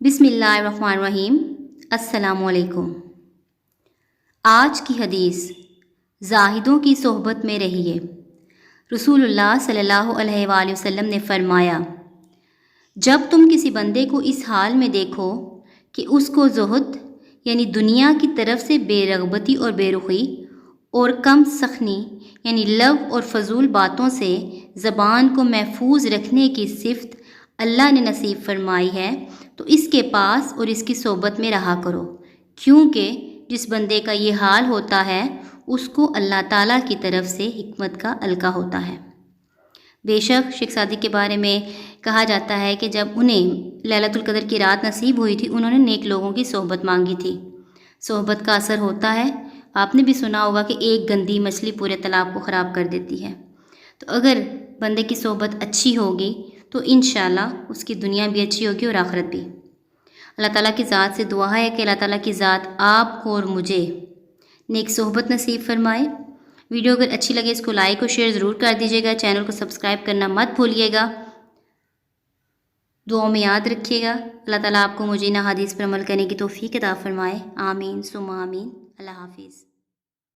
بسم اللہ الرحمن الرحیم۔ السلام علیکم۔ آج کی حدیث، زاہدوں کی صحبت میں رہیے۔ رسول اللہ صلی اللہ علیہ وآلہ وسلم نے فرمایا، جب تم کسی بندے کو اس حال میں دیکھو کہ اس کو زہد یعنی دنیا کی طرف سے بے رغبتی اور بے رخی اور کم سخنی یعنی لو اور فضول باتوں سے زبان کو محفوظ رکھنے کی صفت اللہ نے نصیب فرمائی ہے، تو اس کے پاس اور اس کی صحبت میں رہا کرو، کیونکہ جس بندے کا یہ حال ہوتا ہے اس کو اللہ تعالیٰ کی طرف سے حکمت کا القا ہوتا ہے۔ بے شک شیخ سعدی کے بارے میں کہا جاتا ہے کہ جب انہیں لیلۃ القدر کی رات نصیب ہوئی تھی، انہوں نے نیک لوگوں کی صحبت مانگی تھی۔ صحبت کا اثر ہوتا ہے، آپ نے بھی سنا ہوگا کہ ایک گندی مچھلی پورے تالاب کو خراب کر دیتی ہے۔ تو اگر بندے کی صحبت اچھی ہوگی تو انشاءاللہ اس کی دنیا بھی اچھی ہوگی اور آخرت بھی۔ اللہ تعالیٰ کی ذات سے دعا ہے کہ اللہ تعالیٰ کی ذات آپ کو اور مجھے نیک صحبت نصیب فرمائے۔ ویڈیو اگر اچھی لگے اس کو لائک اور شیئر ضرور کر دیجیے گا، چینل کو سبسکرائب کرنا مت بھولیے گا، دعاؤں میں یاد رکھیے گا۔ اللہ تعالیٰ آپ کو مجھے ان احادیث پر عمل کرنے کی توفیق عطا فرمائے، آمین ثم آمین۔ اللہ حافظ۔